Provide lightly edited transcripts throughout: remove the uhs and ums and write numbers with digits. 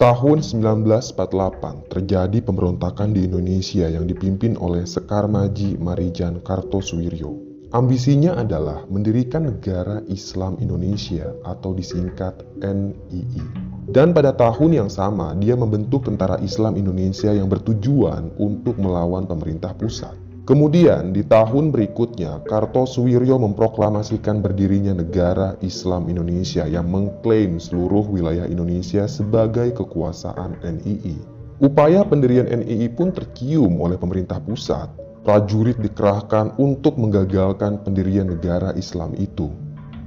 Tahun 1948 terjadi pemberontakan di Indonesia yang dipimpin oleh Sekar Maji Marijan Kartosuwiryo. Ambisinya adalah mendirikan Negara Islam Indonesia atau disingkat NII. Dan pada tahun yang sama dia membentuk Tentara Islam Indonesia yang bertujuan untuk melawan pemerintah pusat. Kemudian di tahun berikutnya Kartosuwiryo memproklamasikan berdirinya Negara Islam Indonesia yang mengklaim seluruh wilayah Indonesia sebagai kekuasaan NII. Upaya pendirian NII pun tercium oleh pemerintah pusat. Prajurit dikerahkan untuk menggagalkan pendirian negara Islam itu.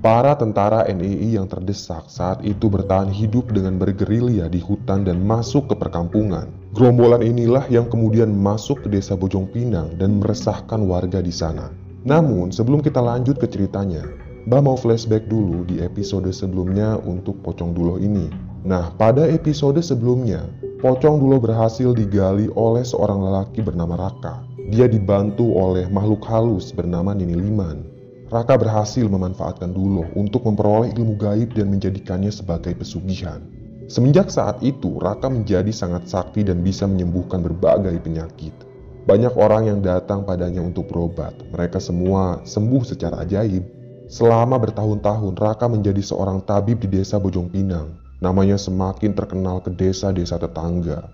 Para tentara NII yang terdesak saat itu bertahan hidup dengan bergerilya di hutan dan masuk ke perkampungan. Gerombolan inilah yang kemudian masuk ke desa Bojong Pinang dan meresahkan warga di sana. Namun sebelum kita lanjut ke ceritanya, Mbah mau flashback dulu di episode sebelumnya untuk Pocong Duloh ini. Nah, pada episode sebelumnya, Pocong Duloh berhasil digali oleh seorang lelaki bernama Raka. Dia dibantu oleh makhluk halus bernama Nini Liman. Raka berhasil memanfaatkan Duloh untuk memperoleh ilmu gaib dan menjadikannya sebagai pesugihan. Semenjak saat itu, Raka menjadi sangat sakti dan bisa menyembuhkan berbagai penyakit. Banyak orang yang datang padanya untuk berobat. Mereka semua sembuh secara ajaib. Selama bertahun-tahun, Raka menjadi seorang tabib di desa Bojong Pinang. Namanya semakin terkenal ke desa-desa tetangga.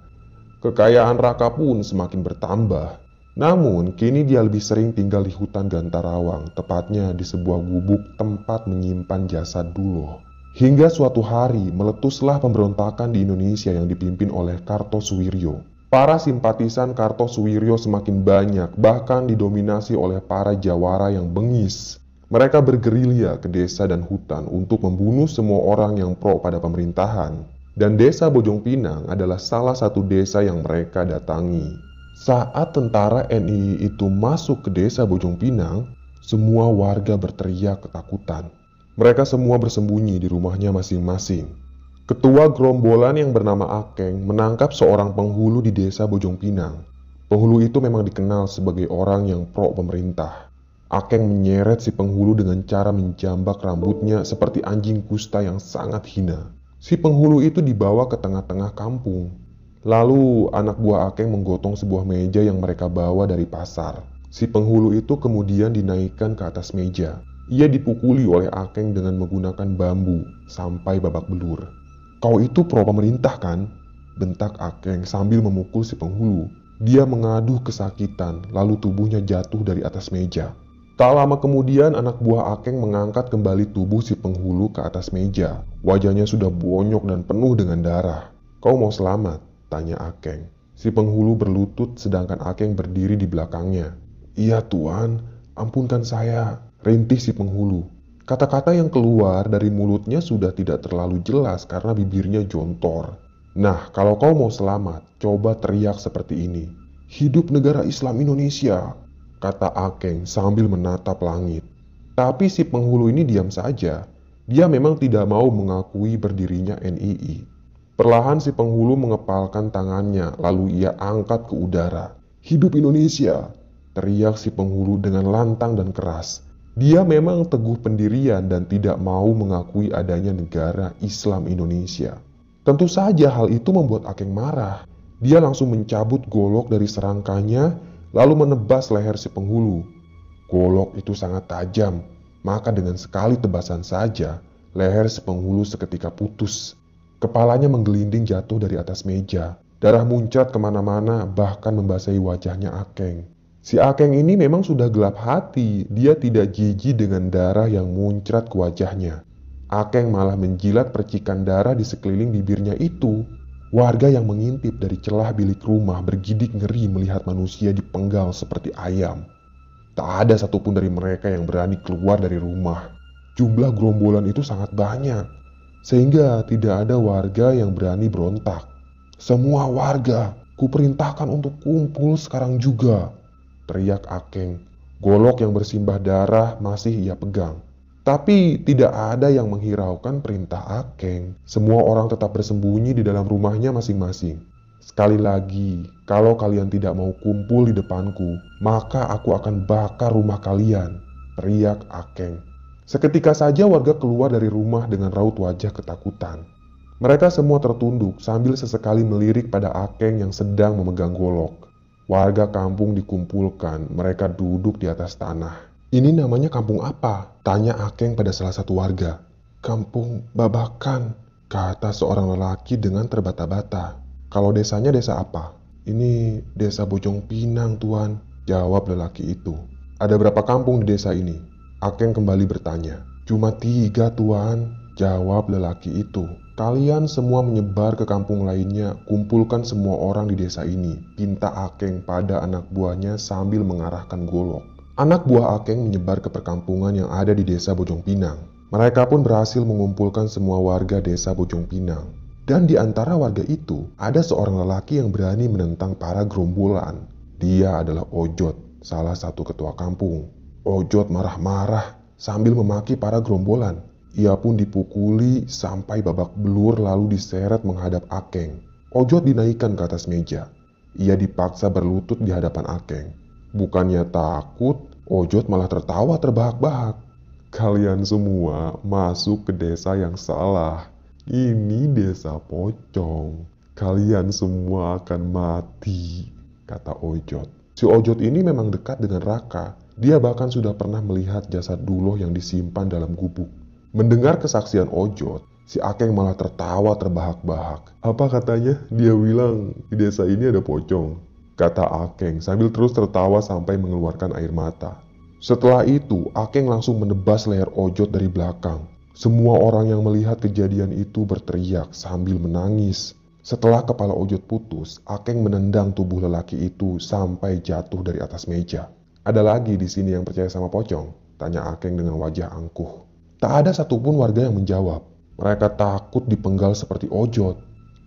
Kekayaan Raka pun semakin bertambah. Namun, kini dia lebih sering tinggal di hutan Gantarawang, tepatnya di sebuah gubuk tempat menyimpan jasad Duloh. Hingga suatu hari meletuslah pemberontakan di Indonesia yang dipimpin oleh Kartosuwiryo. Para simpatisan Kartosuwiryo semakin banyak, bahkan didominasi oleh para jawara yang bengis. Mereka bergerilya ke desa dan hutan untuk membunuh semua orang yang pro pada pemerintahan. Dan desa Bojong Pinang adalah salah satu desa yang mereka datangi. Saat tentara NII itu masuk ke desa Bojong Pinang, semua warga berteriak ketakutan. Mereka semua bersembunyi di rumahnya masing-masing. Ketua gerombolan yang bernama Akeng menangkap seorang penghulu di desa Bojong Pinang. Penghulu itu memang dikenal sebagai orang yang pro pemerintah. Akeng menyeret si penghulu dengan cara menjambak rambutnya seperti anjing kusta yang sangat hina. Si penghulu itu dibawa ke tengah-tengah kampung. Lalu anak buah Akeng menggotong sebuah meja yang mereka bawa dari pasar. Si penghulu itu kemudian dinaikkan ke atas meja. Ia dipukuli oleh Akeng dengan menggunakan bambu sampai babak belur. "Kau itu pro pemerintah kan?" bentak Akeng sambil memukul si penghulu. Dia mengaduh kesakitan, lalu tubuhnya jatuh dari atas meja. Tak lama kemudian anak buah Akeng mengangkat kembali tubuh si penghulu ke atas meja. Wajahnya sudah bonyok dan penuh dengan darah. "Kau mau selamat?" tanya Akeng. Si penghulu berlutut sedangkan Akeng berdiri di belakangnya. "Iya tuan, ampunkan saya," rintih si penghulu. Kata-kata yang keluar dari mulutnya sudah tidak terlalu jelas karena bibirnya jontor. "Nah, kalau kau mau selamat, coba teriak seperti ini. 'Hidup negara Islam Indonesia,'" kata Akeng sambil menatap langit. Tapi si penghulu ini diam saja. Dia memang tidak mau mengakui berdirinya NII. Perlahan si penghulu mengepalkan tangannya, lalu ia angkat ke udara. "Hidup Indonesia!" teriak si penghulu dengan lantang dan keras. Dia memang teguh pendirian dan tidak mau mengakui adanya negara Islam Indonesia. Tentu saja hal itu membuat Akeng marah. Dia langsung mencabut golok dari serangkanya, lalu menebas leher si penghulu. Golok itu sangat tajam, maka dengan sekali tebasan saja, leher si penghulu seketika putus. Kepalanya menggelinding jatuh dari atas meja. Darah muncrat kemana-mana, bahkan membasahi wajahnya Akeng. Si Akeng ini memang sudah gelap hati. Dia tidak jijik dengan darah yang muncrat ke wajahnya. Akeng malah menjilat percikan darah di sekeliling bibirnya itu. Warga yang mengintip dari celah bilik rumah bergidik ngeri melihat manusia dipenggal seperti ayam. Tak ada satupun dari mereka yang berani keluar dari rumah. Jumlah gerombolan itu sangat banyak, sehingga tidak ada warga yang berani berontak. "Semua warga, kuperintahkan untuk kumpul sekarang juga," teriak Akeng. Golok yang bersimbah darah masih ia pegang. Tapi tidak ada yang menghiraukan perintah Akeng. Semua orang tetap bersembunyi di dalam rumahnya masing-masing. "Sekali lagi, kalau kalian tidak mau kumpul di depanku, maka aku akan bakar rumah kalian," teriak Akeng. Seketika saja warga keluar dari rumah dengan raut wajah ketakutan. Mereka semua tertunduk sambil sesekali melirik pada Akeng yang sedang memegang golok. Warga kampung dikumpulkan, mereka duduk di atas tanah. "Ini namanya kampung apa?" tanya Akeng pada salah satu warga. "Kampung Babakan," kata seorang lelaki dengan terbata-bata. "Kalau desanya desa apa?" "Ini desa Bojong Pinang, Tuan," jawab lelaki itu. "Ada berapa kampung di desa ini?" Akeng kembali bertanya. "Cuma 3, Tuan," jawab lelaki itu. "Kalian semua menyebar ke kampung lainnya, kumpulkan semua orang di desa ini," pinta Akeng pada anak buahnya sambil mengarahkan golok. Anak buah Akeng menyebar ke perkampungan yang ada di desa Bojong Pinang. Mereka pun berhasil mengumpulkan semua warga desa Bojong Pinang. Dan di antara warga itu, ada seorang lelaki yang berani menentang para gerombolan. Dia adalah Ojot, salah satu ketua kampung. Ojot marah-marah sambil memaki para gerombolan. Ia pun dipukuli sampai babak belur lalu diseret menghadap Akeng. Ojot dinaikkan ke atas meja. Ia dipaksa berlutut di hadapan Akeng. Bukannya takut, Ojot malah tertawa terbahak-bahak. "Kalian semua masuk ke desa yang salah. Ini desa pocong. Kalian semua akan mati," kata Ojot. Si Ojot ini memang dekat dengan Raka. Dia bahkan sudah pernah melihat jasad Duloh yang disimpan dalam gubuk. Mendengar kesaksian Ojot, si Akeng malah tertawa terbahak-bahak. "Apa katanya? Dia bilang di desa ini ada pocong," kata Akeng sambil terus tertawa sampai mengeluarkan air mata. Setelah itu, Akeng langsung menebas leher Ojot dari belakang. Semua orang yang melihat kejadian itu berteriak sambil menangis. Setelah kepala Ojot putus, Akeng menendang tubuh lelaki itu sampai jatuh dari atas meja. "Ada lagi di sini yang percaya sama pocong?" tanya Akeng dengan wajah angkuh. Tak ada satupun warga yang menjawab. Mereka takut dipenggal seperti Ojot.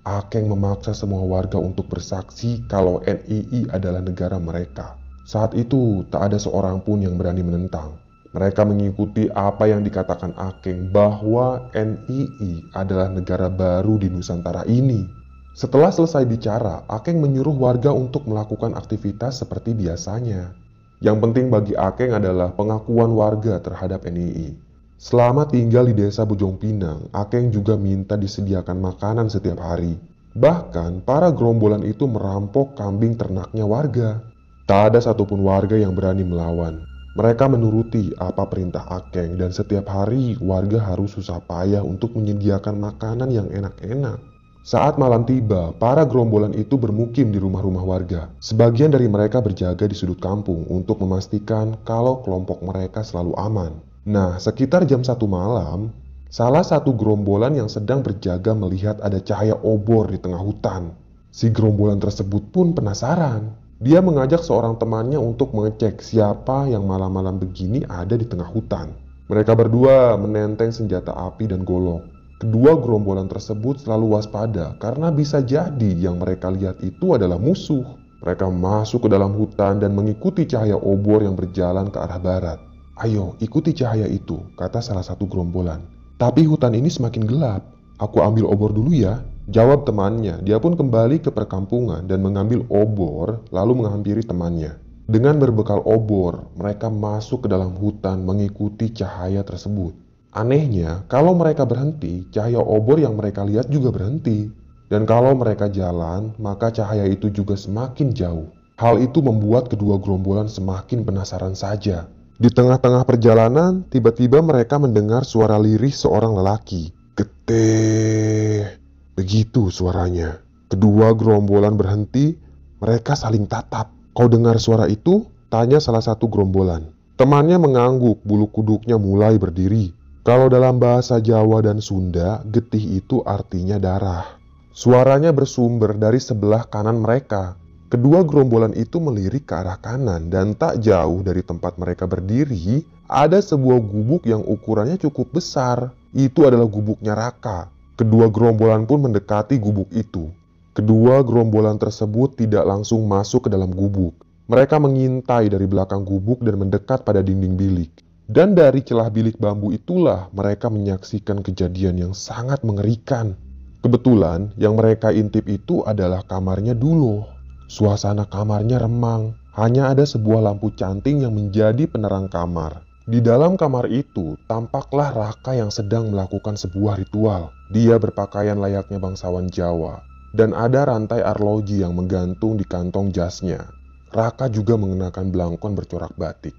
Akeng memaksa semua warga untuk bersaksi kalau NII adalah negara mereka. Saat itu tak ada seorang pun yang berani menentang. Mereka mengikuti apa yang dikatakan Akeng bahwa NII adalah negara baru di Nusantara ini. Setelah selesai bicara, Akeng menyuruh warga untuk melakukan aktivitas seperti biasanya. Yang penting bagi Akeng adalah pengakuan warga terhadap NII. Selama tinggal di desa Bojong Pinang, Akeng juga minta disediakan makanan setiap hari. Bahkan, para gerombolan itu merampok kambing ternaknya warga. Tak ada satupun warga yang berani melawan. Mereka menuruti apa perintah Akeng dan setiap hari warga harus susah payah untuk menyediakan makanan yang enak-enak. Saat malam tiba, para gerombolan itu bermukim di rumah-rumah warga. Sebagian dari mereka berjaga di sudut kampung untuk memastikan kalau kelompok mereka selalu aman. Nah, sekitar jam 1 malam, salah satu gerombolan yang sedang berjaga melihat ada cahaya obor di tengah hutan. Si gerombolan tersebut pun penasaran. Dia mengajak seorang temannya untuk mengecek siapa yang malam-malam begini ada di tengah hutan. Mereka berdua menenteng senjata api dan golok. Kedua gerombolan tersebut selalu waspada karena bisa jadi yang mereka lihat itu adalah musuh. Mereka masuk ke dalam hutan dan mengikuti cahaya obor yang berjalan ke arah barat. "Ayo, ikuti cahaya itu," kata salah satu gerombolan. "Tapi hutan ini semakin gelap. Aku ambil obor dulu ya," jawab temannya. Dia pun kembali ke perkampungan dan mengambil obor lalu menghampiri temannya. Dengan berbekal obor, mereka masuk ke dalam hutan mengikuti cahaya tersebut. Anehnya, kalau mereka berhenti, cahaya obor yang mereka lihat juga berhenti. Dan kalau mereka jalan, maka cahaya itu juga semakin jauh. Hal itu membuat kedua gerombolan semakin penasaran saja. Di tengah-tengah perjalanan, tiba-tiba mereka mendengar suara lirih seorang lelaki. "Geteh!" Begitu suaranya. Kedua gerombolan berhenti, mereka saling tatap. "Kau dengar suara itu?" tanya salah satu gerombolan. Temannya mengangguk, bulu kuduknya mulai berdiri. Kalau dalam bahasa Jawa dan Sunda, getih itu artinya darah. Suaranya bersumber dari sebelah kanan mereka. Kedua gerombolan itu melirik ke arah kanan dan tak jauh dari tempat mereka berdiri, ada sebuah gubuk yang ukurannya cukup besar. Itu adalah gubuknya Raka. Kedua gerombolan pun mendekati gubuk itu. Kedua gerombolan tersebut tidak langsung masuk ke dalam gubuk. Mereka mengintai dari belakang gubuk dan mendekat pada dinding bilik. Dan dari celah bilik bambu itulah mereka menyaksikan kejadian yang sangat mengerikan. Kebetulan yang mereka intip itu adalah kamarnya Duloh. Suasana kamarnya remang, hanya ada sebuah lampu canting yang menjadi penerang kamar. Di dalam kamar itu, tampaklah Raka yang sedang melakukan sebuah ritual. Dia berpakaian layaknya bangsawan Jawa, dan ada rantai arloji yang menggantung di kantong jasnya. Raka juga mengenakan belangkon bercorak batik.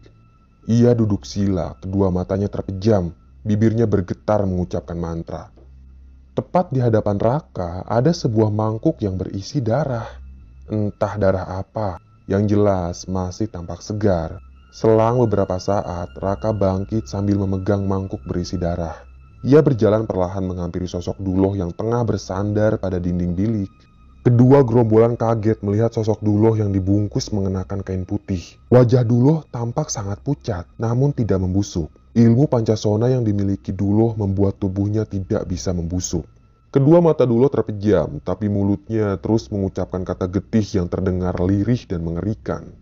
Ia duduk sila, kedua matanya terpejam, bibirnya bergetar mengucapkan mantra. Tepat di hadapan Raka, ada sebuah mangkuk yang berisi darah. Entah darah apa, yang jelas masih tampak segar. Selang beberapa saat, Raka bangkit sambil memegang mangkuk berisi darah. Ia berjalan perlahan menghampiri sosok Duloh yang tengah bersandar pada dinding bilik. Kedua gerombolan kaget melihat sosok Duloh yang dibungkus mengenakan kain putih. Wajah Duloh tampak sangat pucat, namun tidak membusuk. Ilmu Pancasona yang dimiliki Duloh membuat tubuhnya tidak bisa membusuk. Kedua mata Duloh terpejam, tapi mulutnya terus mengucapkan kata getih yang terdengar lirih dan mengerikan.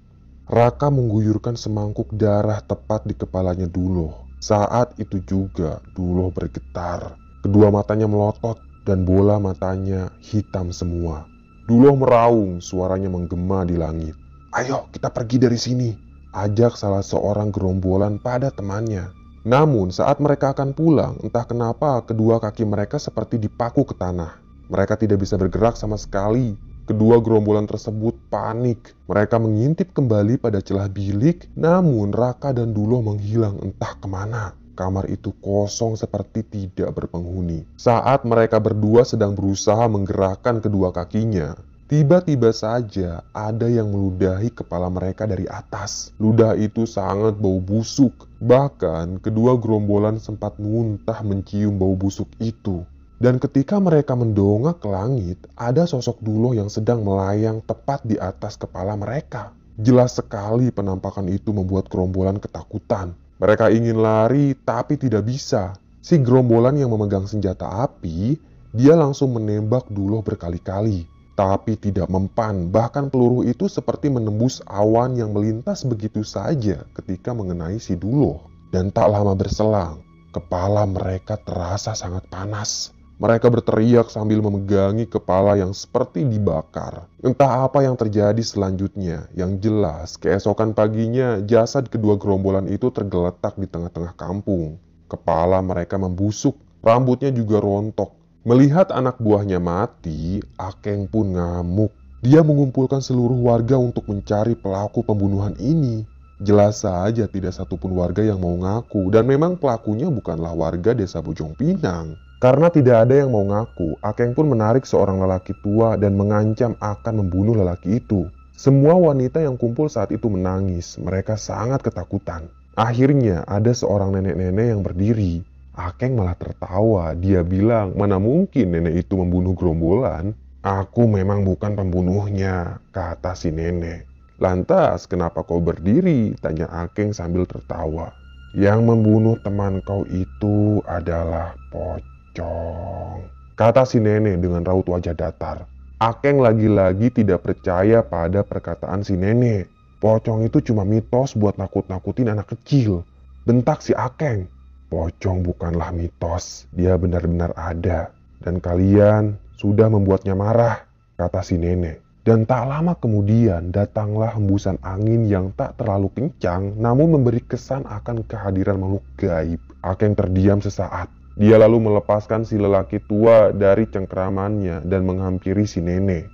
Raka mengguyurkan semangkuk darah tepat di kepalanya Duloh. Saat itu juga Duloh bergetar. Kedua matanya melotot dan bola matanya hitam semua. Duloh meraung, suaranya menggema di langit. "Ayo kita pergi dari sini," ajak salah seorang gerombolan pada temannya. Namun saat mereka akan pulang, entah kenapa kedua kaki mereka seperti dipaku ke tanah. Mereka tidak bisa bergerak sama sekali. Kedua gerombolan tersebut panik. Mereka mengintip kembali pada celah bilik, namun Raka dan Duloh menghilang entah kemana. Kamar itu kosong seperti tidak berpenghuni. Saat mereka berdua sedang berusaha menggerakkan kedua kakinya, tiba-tiba saja ada yang meludahi kepala mereka dari atas. Ludah itu sangat bau busuk. Bahkan kedua gerombolan sempat muntah mencium bau busuk itu. Dan ketika mereka mendongak ke langit, ada sosok Duloh yang sedang melayang tepat di atas kepala mereka. Jelas sekali penampakan itu membuat gerombolan ketakutan. Mereka ingin lari tapi tidak bisa. Si gerombolan yang memegang senjata api, dia langsung menembak Duloh berkali-kali. Tapi tidak mempan, bahkan peluru itu seperti menembus awan yang melintas begitu saja ketika mengenai si Duloh. Dan tak lama berselang, kepala mereka terasa sangat panas. Mereka berteriak sambil memegangi kepala yang seperti dibakar. Entah apa yang terjadi selanjutnya. Yang jelas, keesokan paginya jasad kedua gerombolan itu tergeletak di tengah-tengah kampung. Kepala mereka membusuk, rambutnya juga rontok. Melihat anak buahnya mati, Akeng pun ngamuk. Dia mengumpulkan seluruh warga untuk mencari pelaku pembunuhan ini. Jelas saja tidak satupun warga yang mau ngaku, dan memang pelakunya bukanlah warga desa Bojong Pinang. Karena tidak ada yang mau ngaku, Akeng pun menarik seorang lelaki tua dan mengancam akan membunuh lelaki itu. Semua wanita yang kumpul saat itu menangis, mereka sangat ketakutan. Akhirnya ada seorang nenek-nenek yang berdiri. Akeng malah tertawa, dia bilang, "Mana mungkin nenek itu membunuh gerombolan?" "Aku memang bukan pembunuhnya," kata si nenek. "Lantas kenapa kau berdiri?" tanya Akeng sambil tertawa. "Yang membunuh teman kau itu adalah Pocong," kata si nenek dengan raut wajah datar. Akeng lagi-lagi tidak percaya pada perkataan si nenek. Pocong itu cuma mitos buat nakut-nakutin anak kecil. Bentak si Akeng. "Pocong bukanlah mitos, dia benar-benar ada. Dan kalian sudah membuatnya marah," kata si nenek. Dan tak lama kemudian datanglah hembusan angin yang tak terlalu kencang namun memberi kesan akan kehadiran makhluk gaib. Akeng terdiam sesaat. Dia lalu melepaskan si lelaki tua dari cengkramannya dan menghampiri si nenek.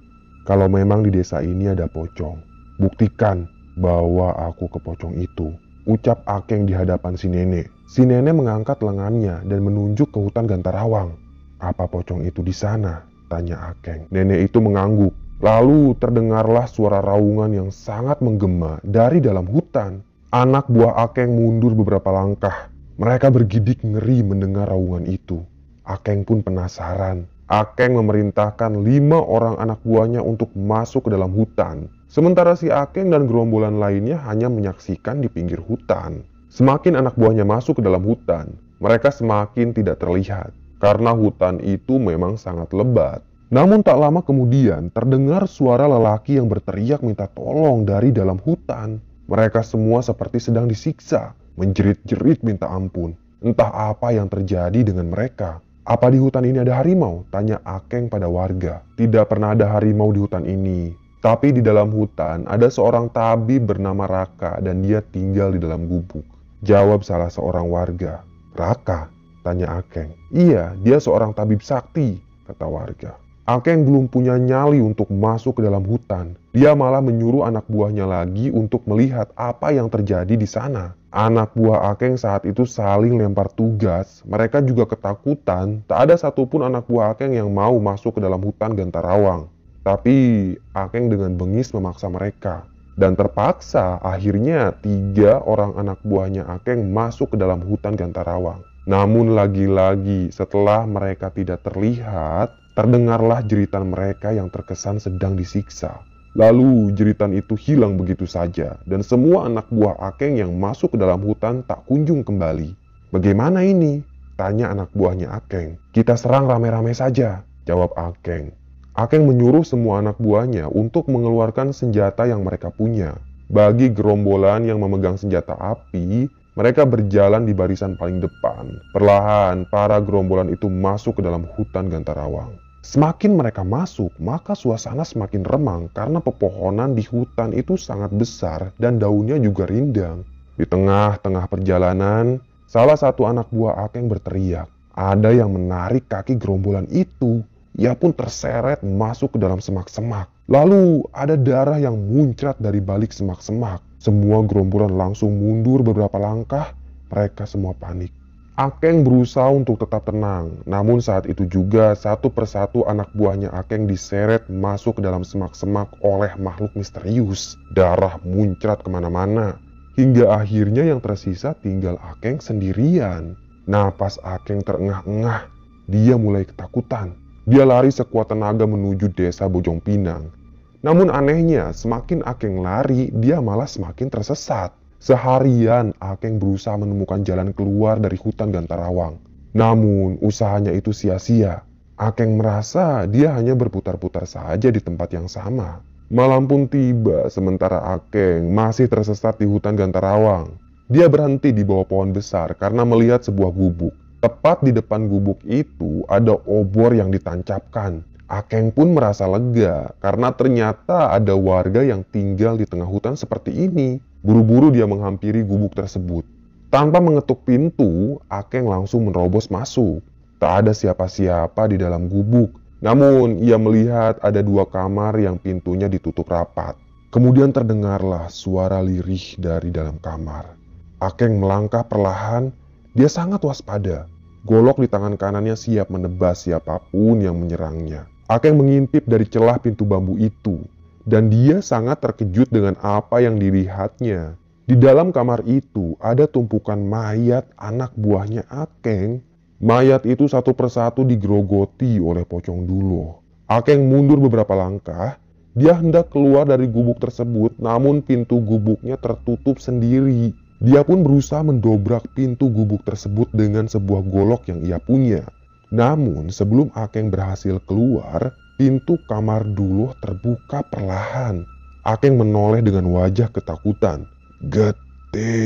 "Kalau memang di desa ini ada pocong, buktikan bahwa aku ke pocong itu," ucap Akeng di hadapan si nenek. Si nenek mengangkat lengannya dan menunjuk ke hutan Gantarawang. "Apa pocong itu di sana?" tanya Akeng. Nenek itu mengangguk. Lalu terdengarlah suara raungan yang sangat menggema dari dalam hutan. Anak buah Akeng mundur beberapa langkah. Mereka bergidik ngeri mendengar raungan itu. Akeng pun penasaran. Akeng memerintahkan 5 orang anak buahnya untuk masuk ke dalam hutan. Sementara si Akeng dan gerombolan lainnya hanya menyaksikan di pinggir hutan. Semakin anak buahnya masuk ke dalam hutan, mereka semakin tidak terlihat. Karena hutan itu memang sangat lebat. Namun tak lama kemudian terdengar suara lelaki yang berteriak minta tolong dari dalam hutan. Mereka semua seperti sedang disiksa, menjerit-jerit minta ampun. Entah apa yang terjadi dengan mereka. "Apa di hutan ini ada harimau?" tanya Akeng pada warga. "Tidak pernah ada harimau di hutan ini. Tapi di dalam hutan ada seorang tabib bernama Raka dan dia tinggal di dalam gubuk. Jawab salah seorang warga. "Raka?" tanya Akeng. "Iya, dia seorang tabib sakti," kata warga. Akeng belum punya nyali untuk masuk ke dalam hutan. Dia malah menyuruh anak buahnya lagi untuk melihat apa yang terjadi di sana. Anak buah Akeng saat itu saling lempar tugas. Mereka juga ketakutan. Tak ada satupun anak buah Akeng yang mau masuk ke dalam hutan Gantarawang. Tapi Akeng dengan bengis memaksa mereka. Dan terpaksa akhirnya 3 orang anak buahnya Akeng masuk ke dalam hutan Gantarawang. Namun lagi-lagi setelah mereka tidak terlihat, terdengarlah jeritan mereka yang terkesan sedang disiksa. Lalu jeritan itu hilang begitu saja dan semua anak buah Akeng yang masuk ke dalam hutan tak kunjung kembali. "Bagaimana ini?" tanya anak buahnya Akeng. "Kita serang rame-rame saja," jawab Akeng. Akeng menyuruh semua anak buahnya untuk mengeluarkan senjata yang mereka punya. Bagi gerombolan yang memegang senjata api, mereka berjalan di barisan paling depan. Perlahan, para gerombolan itu masuk ke dalam hutan Gantarawang. Semakin mereka masuk, maka suasana semakin remang karena pepohonan di hutan itu sangat besar dan daunnya juga rindang. Di tengah-tengah perjalanan, salah satu anak buah Akeng berteriak. Ada yang menarik kaki gerombolan itu. Ia pun terseret masuk ke dalam semak-semak. Lalu ada darah yang muncrat dari balik semak-semak. Semua gerombolan langsung mundur beberapa langkah. Mereka semua panik. Akeng berusaha untuk tetap tenang, namun saat itu juga satu persatu anak buahnya Akeng diseret masuk ke dalam semak-semak oleh makhluk misterius. Darah muncrat kemana-mana, hingga akhirnya yang tersisa tinggal Akeng sendirian. Napas Akeng terengah-engah, dia mulai ketakutan. Dia lari sekuat tenaga menuju desa Bojong Pinang. Namun anehnya, semakin Akeng lari, dia malah semakin tersesat. Seharian Akeng berusaha menemukan jalan keluar dari hutan Gantarawang. Namun usahanya itu sia-sia. Akeng merasa dia hanya berputar-putar saja di tempat yang sama. Malam pun tiba sementara Akeng masih tersesat di hutan Gantarawang. Dia berhenti di bawah pohon besar karena melihat sebuah gubuk. Tepat di depan gubuk itu ada obor yang ditancapkan. Akeng pun merasa lega karena ternyata ada warga yang tinggal di tengah hutan seperti ini. Buru-buru dia menghampiri gubuk tersebut. Tanpa mengetuk pintu, Akeng langsung menerobos masuk. Tak ada siapa-siapa di dalam gubuk. Namun ia melihat ada 2 kamar yang pintunya ditutup rapat. Kemudian terdengarlah suara lirih dari dalam kamar. Akeng melangkah perlahan. Dia sangat waspada. Golok di tangan kanannya siap menebas siapapun yang menyerangnya. Akeng mengintip dari celah pintu bambu itu. Dan dia sangat terkejut dengan apa yang dilihatnya. Di dalam kamar itu ada tumpukan mayat anak buahnya Akeng. Mayat itu satu persatu digerogoti oleh Pocong Duloh. Akeng mundur beberapa langkah. Dia hendak keluar dari gubuk tersebut, namun pintu gubuknya tertutup sendiri. Dia pun berusaha mendobrak pintu gubuk tersebut dengan sebuah golok yang ia punya. Namun sebelum Akeng berhasil keluar, pintu kamar Duloh terbuka perlahan. Akeng menoleh dengan wajah ketakutan. "Getih!"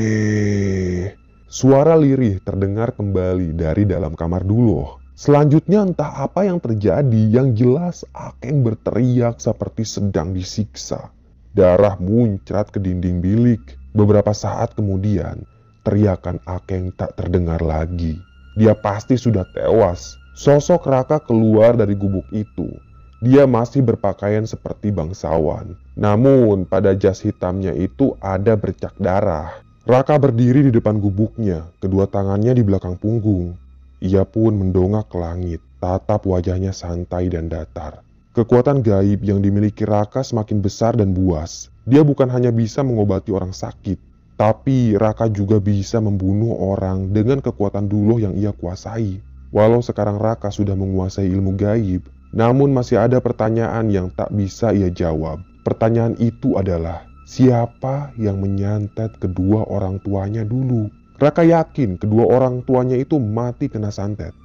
Suara lirih terdengar kembali dari dalam kamar Duloh. Selanjutnya entah apa yang terjadi, yang jelas Akeng berteriak seperti sedang disiksa. Darah muncrat ke dinding bilik. Beberapa saat kemudian, teriakan Akeng tak terdengar lagi. Dia pasti sudah tewas. Sosok Raka keluar dari gubuk itu. Dia masih berpakaian seperti bangsawan. Namun pada jas hitamnya itu ada bercak darah. Raka berdiri di depan gubuknya, kedua tangannya di belakang punggung. Ia pun mendongak ke langit, tatap wajahnya santai dan datar. Kekuatan gaib yang dimiliki Raka semakin besar dan buas. Dia bukan hanya bisa mengobati orang sakit, tapi Raka juga bisa membunuh orang dengan kekuatan Duloh yang ia kuasai. Walau sekarang Raka sudah menguasai ilmu gaib, namun masih ada pertanyaan yang tak bisa ia jawab. Pertanyaan itu adalah, siapa yang menyantet kedua orang tuanya dulu? Raka yakin kedua orang tuanya itu mati kena santet.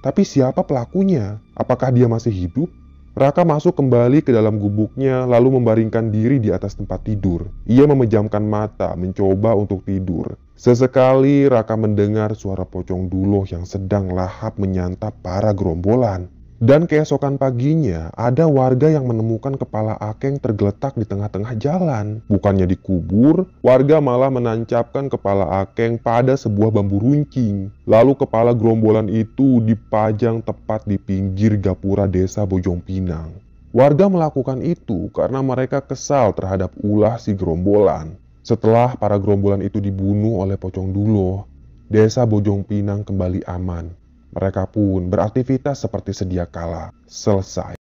Tapi siapa pelakunya? Apakah dia masih hidup? Raka masuk kembali ke dalam gubuknya lalu membaringkan diri di atas tempat tidur. Ia memejamkan mata mencoba untuk tidur. Sesekali Raka mendengar suara Pocong Duloh yang sedang lahap menyantap para gerombolan. Dan keesokan paginya, ada warga yang menemukan kepala Akeng tergeletak di tengah-tengah jalan. Bukannya dikubur, warga malah menancapkan kepala Akeng pada sebuah bambu runcing. Lalu kepala gerombolan itu dipajang tepat di pinggir gapura desa Bojong Pinang. Warga melakukan itu karena mereka kesal terhadap ulah si gerombolan. Setelah para gerombolan itu dibunuh oleh Pocong Duloh, desa Bojong Pinang kembali aman. Mereka pun beraktivitas seperti sedia kala. Selesai.